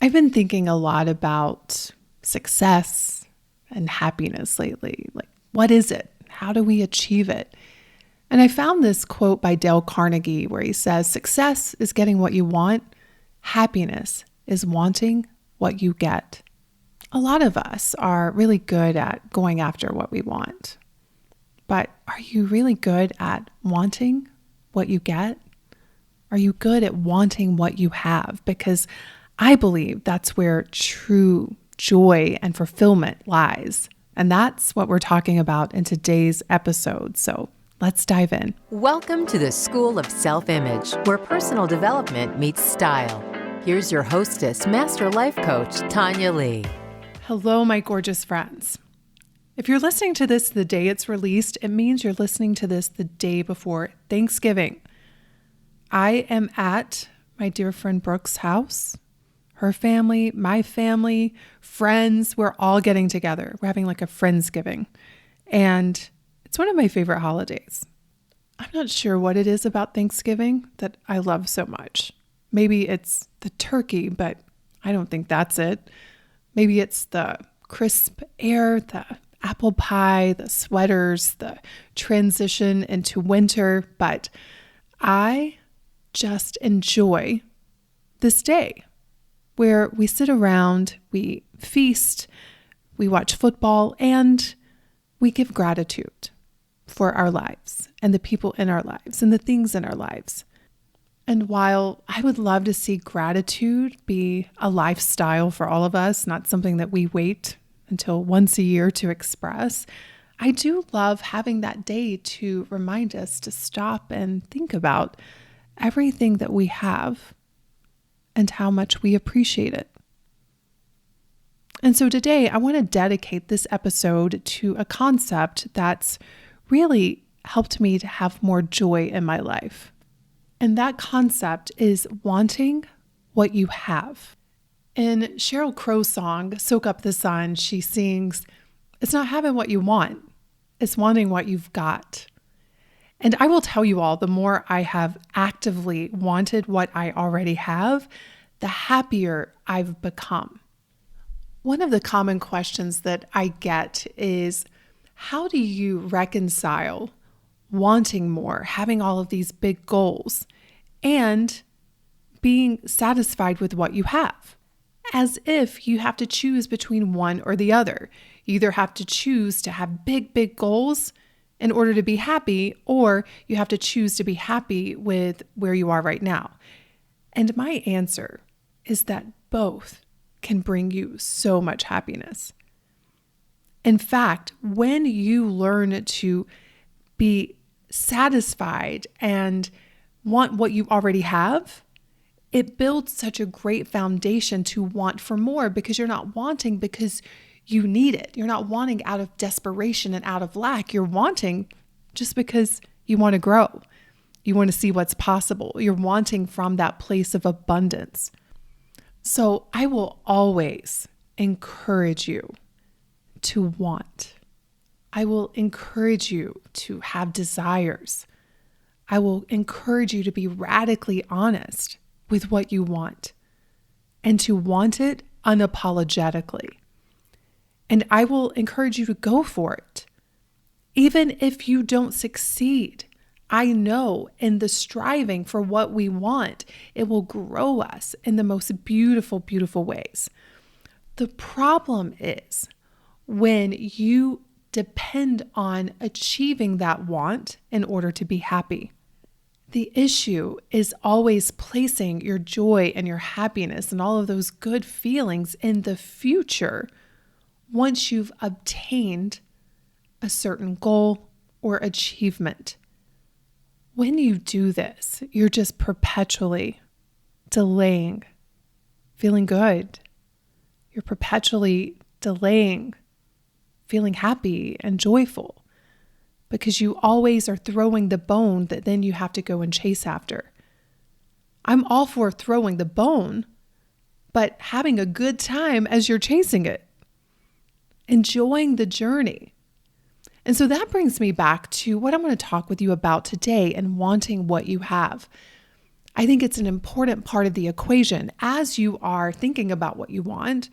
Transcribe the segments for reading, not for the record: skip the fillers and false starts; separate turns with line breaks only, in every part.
I've been thinking a lot about success and happiness lately. Like, what is it? How do we achieve it? And I found this quote by Dale Carnegie where he says, "Success is getting what you want. Happiness is wanting what you get." A lot of us are really good at going after what we want. But are you really good at wanting what you get? Are you good at wanting what you have? Because I believe that's where true joy and fulfillment lies. And that's what we're talking about in today's episode. So let's dive in.
Welcome to the School of Self-Image, where personal development meets style. Here's your hostess, Master Life Coach, Tonya Leigh.
Hello, my gorgeous friends. If you're listening to this the day it's released, it means you're listening to this the day before Thanksgiving. I am at my dear friend Brooke's house. Her family, my family, friends, we're all getting together. We're having like a Friendsgiving. And it's one of my favorite holidays. I'm not sure what it is about Thanksgiving that I love so much. Maybe it's the turkey, but I don't think that's it. Maybe it's the crisp air, the apple pie, the sweaters, the transition into winter. But I just enjoy this day where we sit around, we feast, we watch football, and we give gratitude for our lives and the people in our lives and the things in our lives. And while I would love to see gratitude be a lifestyle for all of us, not something that we wait until once a year to express, I do love having that day to remind us to stop and think about everything that we have and how much we appreciate it. And so today I want to dedicate this episode to a concept that's really helped me to have more joy in my life. And that concept is wanting what you have. In Sheryl Crow's song, Soak Up the Sun, she sings, "It's not having what you want, it's wanting what you've got." And I will tell you all, the more I have actively wanted what I already have, the happier I've become. One of the common questions that I get is, how do you reconcile wanting more, having all of these big goals, and being satisfied with what you have? As if you have to choose between one or the other. You either have to choose to have big, big goals in order to be happy, or you have to choose to be happy with where you are right now. And my answer is that both can bring you so much happiness. In fact, when you learn to be satisfied and want what you already have, it builds such a great foundation to want for more, because you're not wanting because you need it. You're not wanting out of desperation and out of lack. You're wanting just because you want to grow. You want to see what's possible. You're wanting from that place of abundance. So I will always encourage you to want. I will encourage you to have desires. I will encourage you to be radically honest with what you want and to want it unapologetically. And I will encourage you to go for it. Even if you don't succeed, I know in the striving for what we want, it will grow us in the most beautiful, beautiful ways. The problem is when you depend on achieving that want in order to be happy. The issue is always placing your joy and your happiness and all of those good feelings in the future once you've obtained a certain goal or achievement. When you do this, you're just perpetually delaying feeling good. You're perpetually delaying feeling happy and joyful, because you always are throwing the bone that then you have to go and chase after. I'm all for throwing the bone, but having a good time as you're chasing it, enjoying the journey. And so that brings me back to what I'm going to talk with you about today and wanting what you have. I think it's an important part of the equation. As you are thinking about what you want,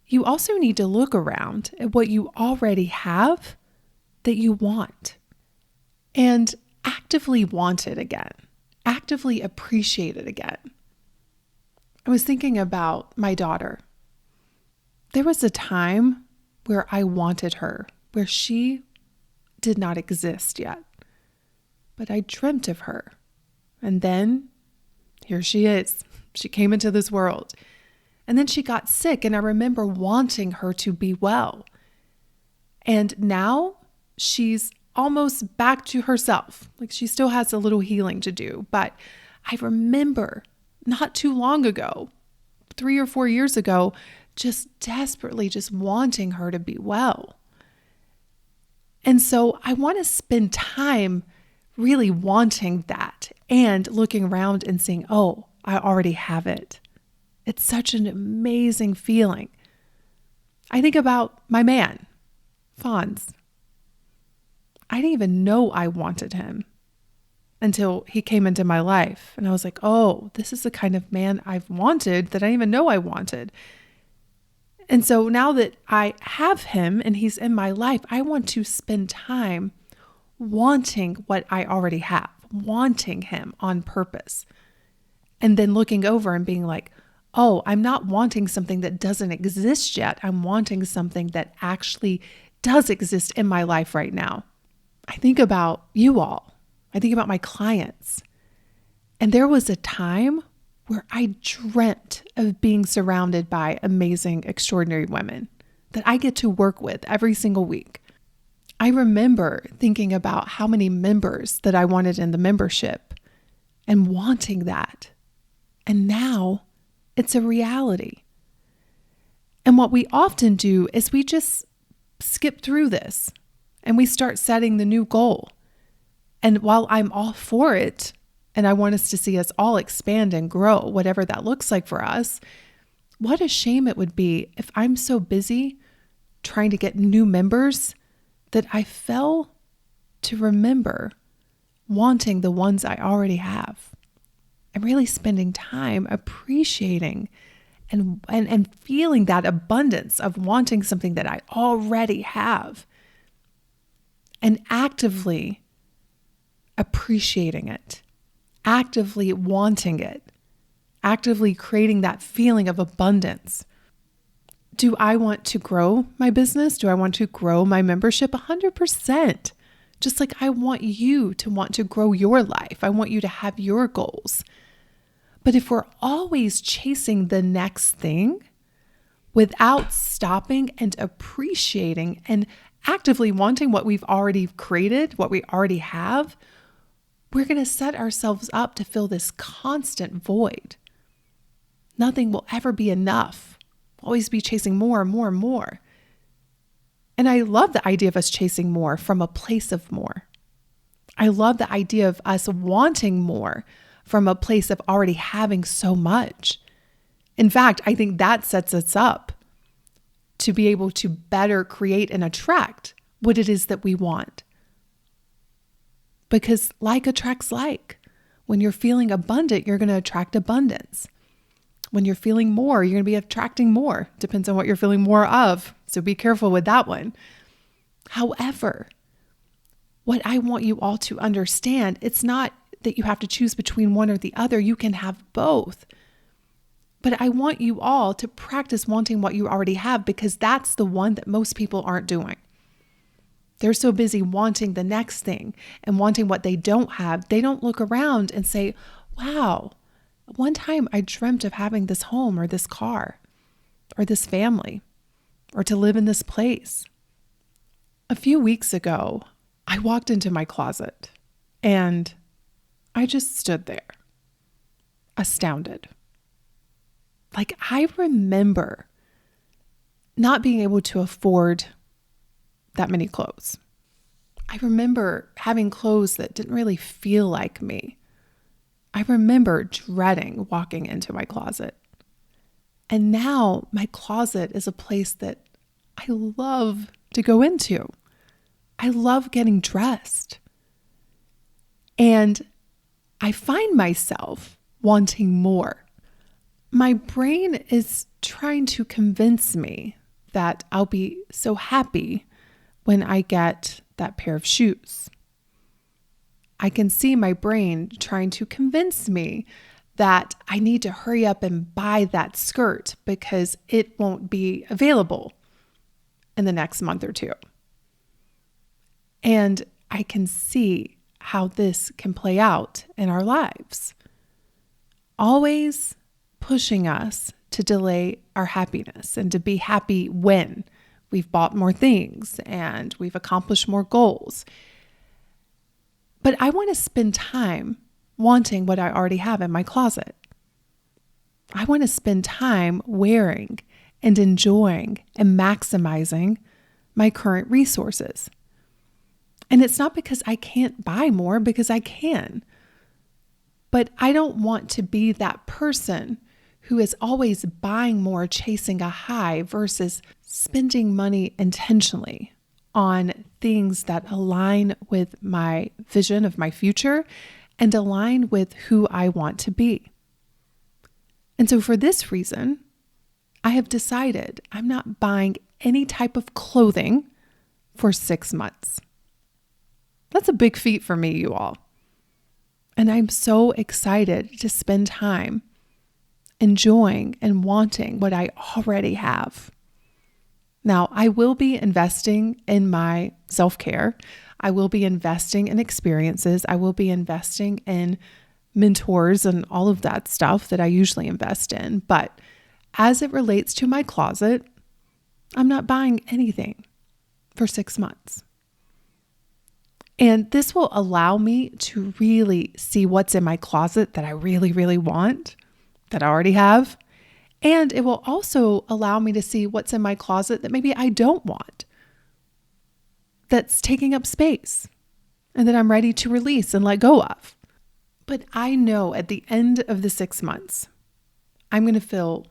you also need to look around at what you already have that you want and actively want it again, actively appreciate it again. I was thinking about my daughter. There was a time where I wanted her, where she did not exist yet, but I dreamt of her. And then here she is. She came into this world. And then she got sick, and I remember wanting her to be well. And now she's almost back to herself. Like, she still has a little healing to do. But I remember not too long ago, 3 or 4 years ago, just desperately just wanting her to be well. And so I want to spend time really wanting that and looking around and saying, oh, I already have it. It's such an amazing feeling. I think about my man, Fonz. I didn't even know I wanted him until he came into my life. And I was like, oh, this is the kind of man I've wanted that I didn't even know I wanted. And so now that I have him and he's in my life, I want to spend time wanting what I already have, wanting him on purpose. And then looking over and being like, oh, I'm not wanting something that doesn't exist yet. I'm wanting something that actually does exist in my life right now. I think about you all. I think about my clients. And there was a time where I dreamt of being surrounded by amazing, extraordinary women that I get to work with every single week. I remember thinking about how many members that I wanted in the membership and wanting that. And now it's a reality. And what we often do is we just skip through this and we start setting the new goal. And while I'm all for it, and I want us to see us all expand and grow, whatever that looks like for us, what a shame it would be if I'm so busy trying to get new members that I fail to remember wanting the ones I already have. And really spending time appreciating and feeling that abundance of wanting something that I already have. And actively appreciating it, actively wanting it, actively creating that feeling of abundance. Do I want to grow my business? Do I want to grow my membership? 100%. Just like I want you to want to grow your life. I want you to have your goals. But if we're always chasing the next thing without stopping and appreciating and actively wanting what we've already created, what we already have, we're going to set ourselves up to fill this constant void. Nothing will ever be enough. Always be chasing more and more and more. And I love the idea of us chasing more from a place of more. I love the idea of us wanting more from a place of already having so much. In fact, I think that sets us up to be able to better create and attract what it is that we want. Because like attracts like. When you're feeling abundant, you're going to attract abundance. When you're feeling more, you're going to be attracting more. Depends on what you're feeling more of. So be careful with that one. However, what I want you all to understand, it's not that you have to choose between one or the other. You can have both. But I want you all to practice wanting what you already have, because that's the one that most people aren't doing. They're so busy wanting the next thing and wanting what they don't have. They don't look around and say, wow, one time I dreamt of having this home or this car or this family or to live in this place. A few weeks ago, I walked into my closet and I just stood there, astounded. Like, I remember not being able to afford that many clothes. I remember having clothes that didn't really feel like me. I remember dreading walking into my closet. And now my closet is a place that I love to go into. I love getting dressed. And I find myself wanting more. My brain is trying to convince me that I'll be so happy when I get that pair of shoes. I can see my brain trying to convince me that I need to hurry up and buy that skirt because it won't be available in the next month or two. And I can see how this can play out in our lives. Always pushing us to delay our happiness and to be happy when we've bought more things and we've accomplished more goals. But I want to spend time wanting what I already have in my closet. I want to spend time wearing and enjoying and maximizing my current resources. And it's not because I can't buy more, because I can. But I don't want to be that person who is always buying more, chasing a high versus spending money intentionally on things that align with my vision of my future and align with who I want to be. And so for this reason, I have decided I'm not buying any type of clothing for 6 months. That's a big feat for me, you all. And I'm so excited to spend time enjoying and wanting what I already have. Now, I will be investing in my self-care. I will be investing in experiences. I will be investing in mentors and all of that stuff that I usually invest in. But as it relates to my closet, I'm not buying anything for 6 months. And this will allow me to really see what's in my closet that I really, really want, that I already have. And it will also allow me to see what's in my closet that maybe I don't want, that's taking up space and that I'm ready to release and let go of. But I know at the end of the 6 months, I'm going to feel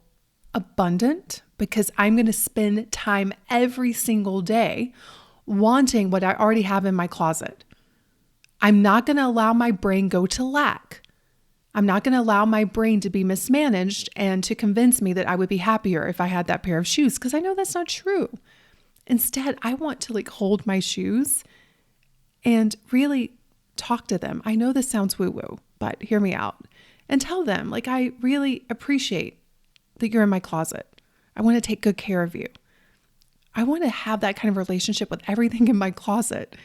abundant because I'm going to spend time every single day wanting what I already have in my closet. I'm not going to allow my brain go to lack. I'm not going to allow my brain to be mismanaged and to convince me that I would be happier if I had that pair of shoes, because I know that's not true. Instead, I want to hold my shoes and really talk to them. I know this sounds woo-woo, but hear me out and tell them, I really appreciate that you're in my closet. I want to take good care of you. I want to have that kind of relationship with everything in my closet.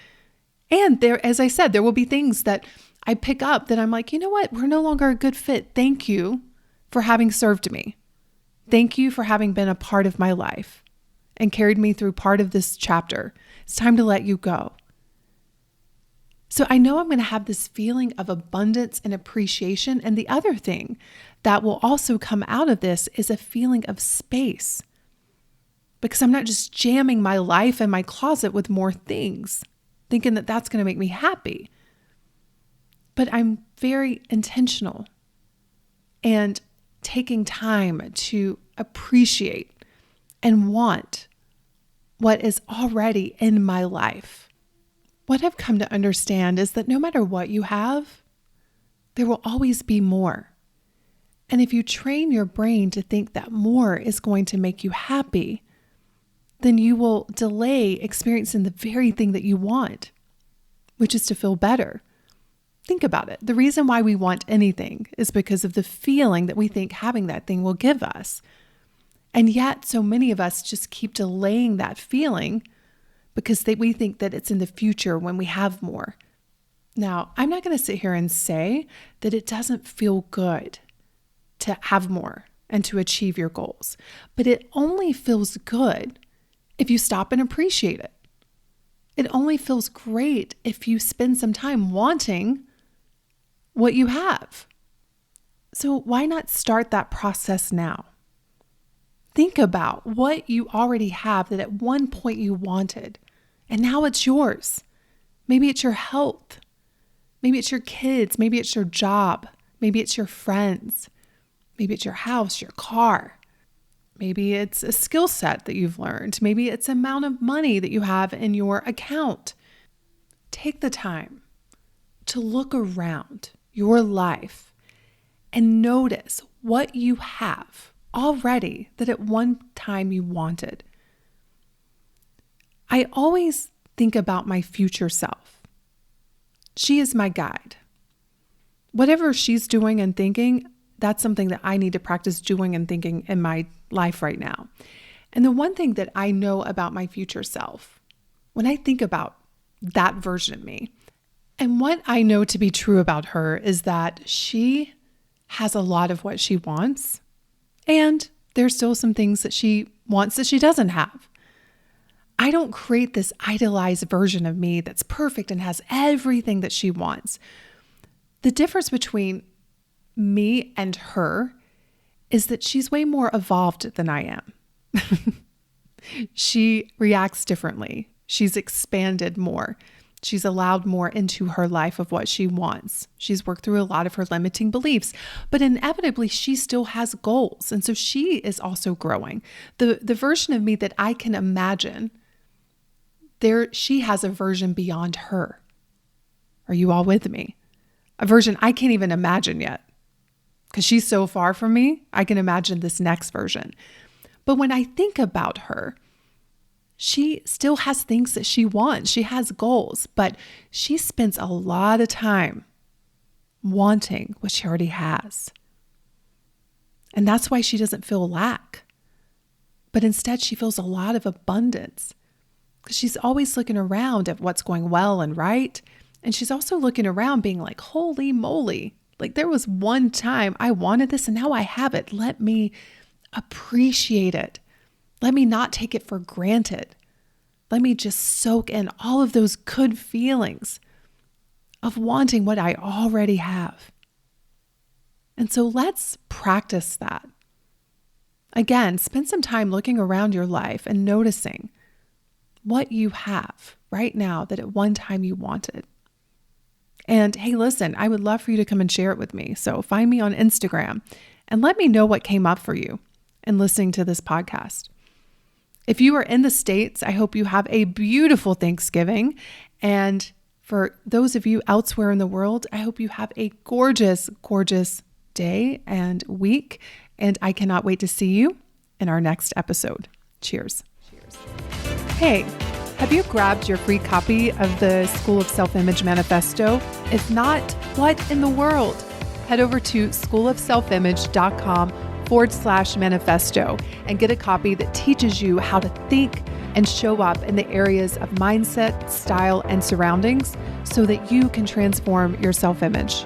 And there, as I said, there will be things that I pick up that I'm like, you know what? We're no longer a good fit. Thank you for having served me. Thank you for having been a part of my life and carried me through part of this chapter. It's time to let you go. So I know I'm going to have this feeling of abundance and appreciation. And the other thing that will also come out of this is a feeling of space, because I'm not just jamming my life and my closet with more things, thinking that that's going to make me happy. But I'm very intentional and taking time to appreciate and want what is already in my life. What I've come to understand is that no matter what you have, there will always be more. And if you train your brain to think that more is going to make you happy, then you will delay experiencing the very thing that you want, which is to feel better. Think about it. The reason why we want anything is because of the feeling that we think having that thing will give us. And yet, so many of us just keep delaying that feeling because we think that it's in the future when we have more. Now, I'm not going to sit here and say that it doesn't feel good to have more and to achieve your goals, but it only feels good if you stop and appreciate it. It only feels great if you spend some time wanting what you have. So why not start that process now? Think about what you already have that at one point you wanted, and now it's yours. Maybe it's your health. Maybe it's your kids. Maybe it's your job. Maybe it's your friends. Maybe it's your house, your car. Maybe it's a skill set that you've learned. Maybe it's the amount of money that you have in your account. Take the time to look around your life and notice what you have already that at one time you wanted. I always think about my future self. She is my guide. Whatever she's doing and thinking, that's something that I need to practice doing and thinking in my life right now. And the one thing that I know about my future self, when I think about that version of me, and what I know to be true about her is that she has a lot of what she wants, and there's still some things that she wants that she doesn't have. I don't create this idealized version of me that's perfect and has everything that she wants. The difference between me and her is that she's way more evolved than I am. She reacts differently. She's expanded more. She's allowed more into her life of what she wants. She's worked through a lot of her limiting beliefs, but inevitably she still has goals. And so she is also growing. The version of me that I can imagine, she has a version beyond her. Are you all with me? A version I can't even imagine yet. Because she's so far from me, I can imagine this next version. But when I think about her, she still has things that she wants. She has goals, but she spends a lot of time wanting what she already has. And that's why she doesn't feel lack. But instead, she feels a lot of abundance because she's always looking around at what's going well and right. And she's also looking around being like, holy moly, like there was one time I wanted this and now I have it. Let me appreciate it. Let me not take it for granted. Let me just soak in all of those good feelings of wanting what I already have. And so let's practice that. Again, spend some time looking around your life and noticing what you have right now that at one time you wanted. And hey, listen, I would love for you to come and share it with me. So find me on Instagram and let me know what came up for you in listening to this podcast. If you are in the States, I hope you have a beautiful Thanksgiving. And for those of you elsewhere in the world, I hope you have a gorgeous, gorgeous day and week. And I cannot wait to see you in our next episode. Cheers. Hey, have you grabbed your free copy of the School of Self-Image Manifesto? If not, what in the world? Head over to schoolofselfimage.com/manifesto and get a copy that teaches you how to think and show up in the areas of mindset, style, and surroundings so that you can transform your self-image.